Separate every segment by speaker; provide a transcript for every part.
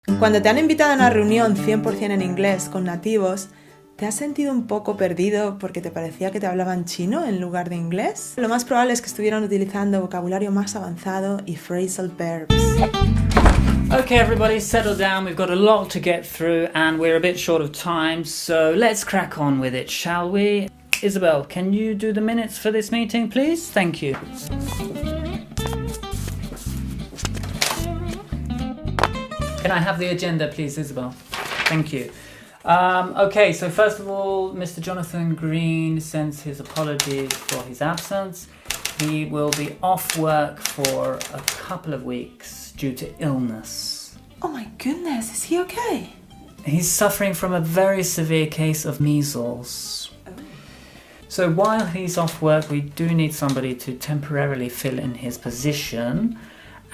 Speaker 1: Cuando te han invitado a una reunión 100% en inglés con nativos, ¿te has sentido un poco perdido porque te parecía que te hablaban chino en lugar de inglés? Lo más probable es que estuvieran utilizando vocabulario más avanzado y phrasal verbs.
Speaker 2: Okay, everybody, settle down. We've got a lot to get through and we're a bit short of time, so let's crack on with it, shall we? Isabel, can you do the minutes for this meeting, please? Thank you. Can I have the agenda, please, Isabel? Thank you. Okay, so first of all, Mr. Jonathan Green sends his apologies for his absence. He will be off work for a couple of weeks due to illness.
Speaker 1: Oh my goodness, is he okay?
Speaker 2: He's suffering from a very severe case of measles. So while he's off work, we do need somebody to temporarily fill in his position.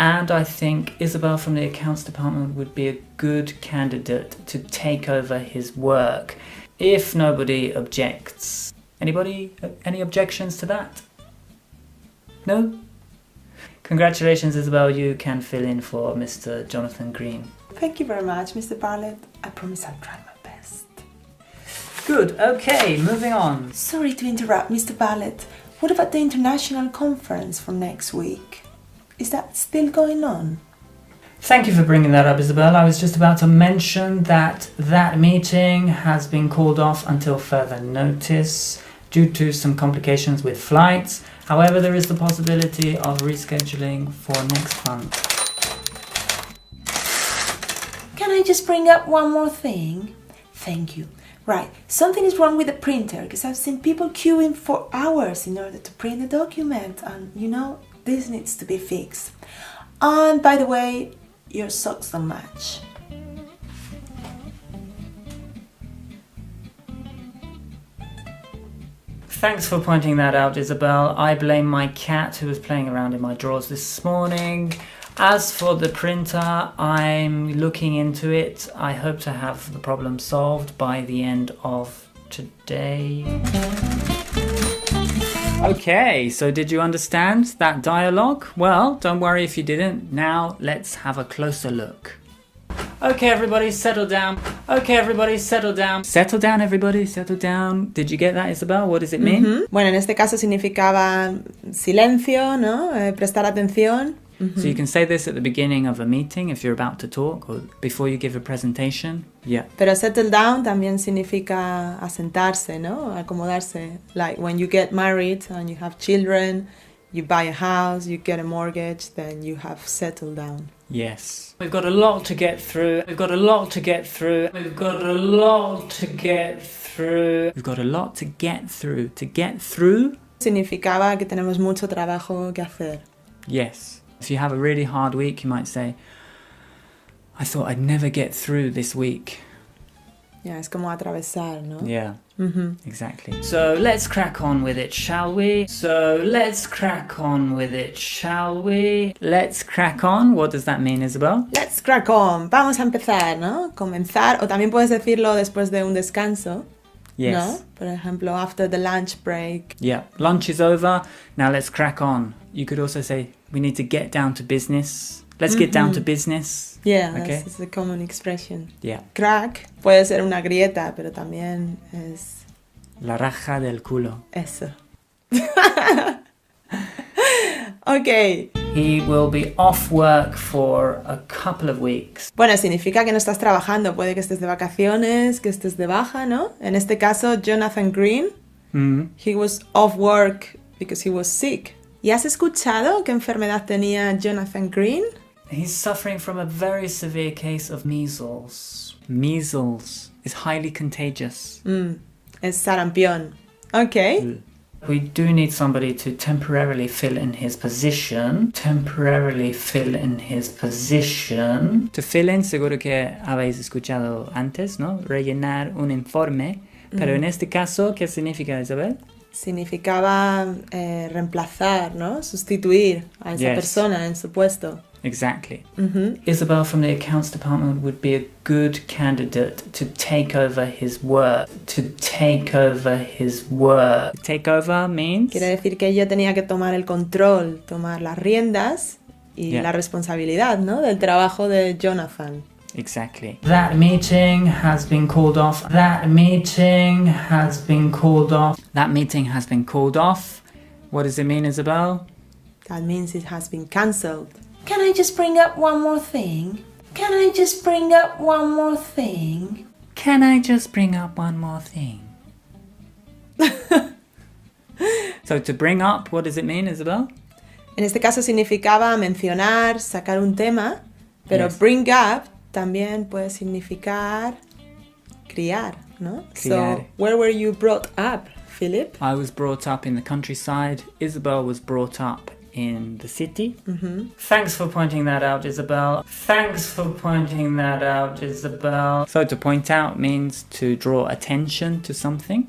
Speaker 2: And I think Isabel from the accounts department would be a good candidate to take over his work, if nobody objects. Anybody? Any objections to that? No? Congratulations, Isabel, you can fill in for Mr. Jonathan Green.
Speaker 1: Thank you very much, Mr. Bartlett. I promise I'll try my best.
Speaker 2: Good, okay, moving on.
Speaker 1: Sorry to interrupt, Mr. Bartlett. What about the international conference for next week? Is that still going on?
Speaker 2: Thank you for bringing that up, Isabel. I was just about to mention that meeting has been called off until further notice due to some complications with flights. However, there is the possibility of rescheduling for next month.
Speaker 1: Can I just bring up one more thing? Thank you. Right, something is wrong with the printer because I've seen people queuing for hours in order to print the document, and you know, this needs to be fixed. And by the way, your socks don't match.
Speaker 2: Thanks for pointing that out, Isabel. I blame my cat who was playing around in my drawers this morning. As for the printer, I'm looking into it. I hope to have the problem solved by the end of today. Okay, so did you understand that dialogue? Well, don't worry if you didn't. Now let's have a closer look. Okay, everybody, settle down. Okay, everybody, settle down. Settle down, everybody, settle down. Did you get that, Isabel? What does it mean?
Speaker 1: Bueno, en este caso significaba silencio, ¿no? Prestar atención.
Speaker 2: So you can say this at the beginning of a meeting if you're about to talk or before you give a presentation. Yeah.
Speaker 1: Pero settle down también significa asentarse, ¿no? Acomodarse. Like when you get married and you have children, you buy a house, you get a mortgage, then you have settled down.
Speaker 2: Yes. We've got a lot to get through. We've got a lot to get through. We've got a lot to get through. We've got a lot to get through. To get through?
Speaker 1: Significaba que tenemos mucho trabajo que hacer.
Speaker 2: Yes. If you have a really hard week, you might say, I thought I'd never get through this week.
Speaker 1: Yeah, es como atravesar, ¿no?
Speaker 2: Yeah, exactly. So let's crack on with it, shall we? So let's crack on with it, shall we? Let's crack on. What does that mean, Isabel?
Speaker 1: Let's crack on. Vamos a empezar, ¿no? Comenzar. O también puedes decirlo después de un descanso.
Speaker 2: Yes.
Speaker 1: ¿No? Por ejemplo, after the lunch break.
Speaker 2: Yeah, lunch is over. Now let's crack on. You could also say, we need to get down to business. Let's get down to business.
Speaker 1: Yeah,
Speaker 2: okay?
Speaker 1: that's a common expression.
Speaker 2: Yeah.
Speaker 1: Crack puede ser una grieta, pero también es...
Speaker 2: La raja del culo.
Speaker 1: Eso. Okay.
Speaker 2: He will be off work for a couple of weeks.
Speaker 1: Bueno, significa que no estás trabajando. Puede que estés de vacaciones, que estés de baja, ¿no? En este caso, Jonathan Green, he was off work because he was sick. ¿Y has escuchado qué enfermedad tenía Jonathan Green?
Speaker 2: He's suffering from a very severe case of measles. Measles is highly contagious.
Speaker 1: Es sarampión. Okay.
Speaker 2: We do need somebody to temporarily fill in his position. Temporarily fill in his position. To fill in, seguro que habéis escuchado antes, ¿no? Rellenar un informe. Pero en este caso, ¿qué significa, Isabel?
Speaker 1: Significaba reemplazar, ¿no? Sustituir a esa persona en su puesto.
Speaker 2: Exactly. Isabel from the accounts department would be a good candidate to take over his work. To take over his work. Take over means?
Speaker 1: Quiere decir que ella tenía que tomar el control, tomar las riendas y la responsabilidad, ¿no? Del trabajo de Jonathan.
Speaker 2: Exactly. That meeting has been called off. That meeting has been called off. That meeting has been called off. What does it mean, Isabel?
Speaker 1: That means it has been cancelled. Can I just bring up one more thing? Can I just bring up one more thing?
Speaker 2: Can I just bring up one more thing? So to bring up, what does it mean, Isabel?
Speaker 1: En este caso significaba mencionar, sacar un tema, pero
Speaker 2: Yes.
Speaker 1: bring up también puede significar criar, ¿no?
Speaker 2: Criar.
Speaker 1: So, where were you brought up, Philip?
Speaker 2: I was brought up in the countryside. Isabel was brought up in the city. Thanks for pointing that out, Isabel. Thanks for pointing that out, Isabel. So to point out means to draw attention to something.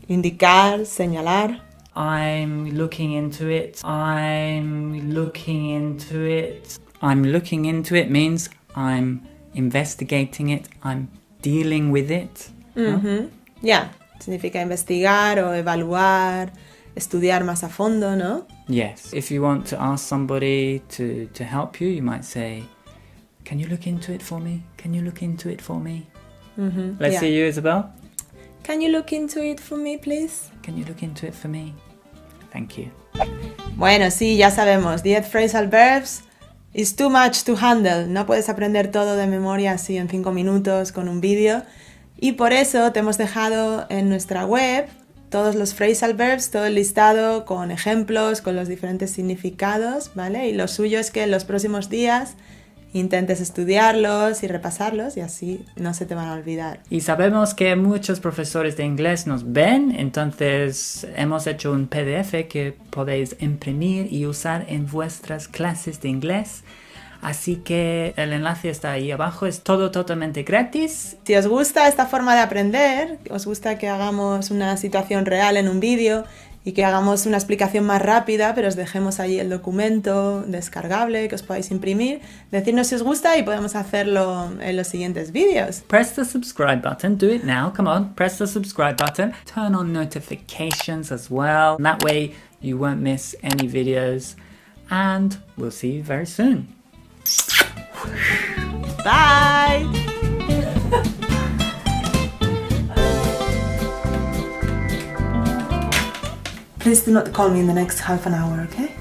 Speaker 1: Indicar, señalar.
Speaker 2: I'm looking into it. I'm looking into it. I'm looking into it means I'm investigating it. I'm dealing with it.
Speaker 1: Ya, significa investigar o evaluar, estudiar más a fondo, ¿no?
Speaker 2: Yes. If you want to ask somebody to help you, you might say, can you look into it for me? Can you look into it for me? Let's
Speaker 1: Yeah.
Speaker 2: see you, Isabel.
Speaker 1: Can you look into it for me, please?
Speaker 2: Can you look into it for me? Thank you.
Speaker 1: Bueno, sí, ya sabemos. 10 phrasal verbs is too much to handle. No puedes aprender todo de memoria así en 5 minutos con un vídeo. Y por eso te hemos dejado en nuestra web todos los phrasal verbs, todo el listado con ejemplos, con los diferentes significados, ¿vale? Y lo suyo es que en los próximos días intentes estudiarlos y repasarlos y así no se te van a olvidar.
Speaker 2: Y sabemos que muchos profesores de inglés nos ven, entonces hemos hecho un PDF que podéis imprimir y usar en vuestras clases de inglés. Así que el enlace está ahí abajo, es todo totalmente gratis.
Speaker 1: Si os gusta esta forma de aprender, os gusta que hagamos una situación real en un vídeo y que hagamos una explicación más rápida, pero os dejemos allí el documento descargable que os podáis imprimir, decidnos si os gusta y podemos hacerlo en los siguientes vídeos.
Speaker 2: Press the subscribe button, do it now, come on, press the subscribe button. Turn on notifications as well, and that way you won't miss any videos. And we'll see you very soon.
Speaker 1: Bye! Please do not call me in the next half an hour, okay?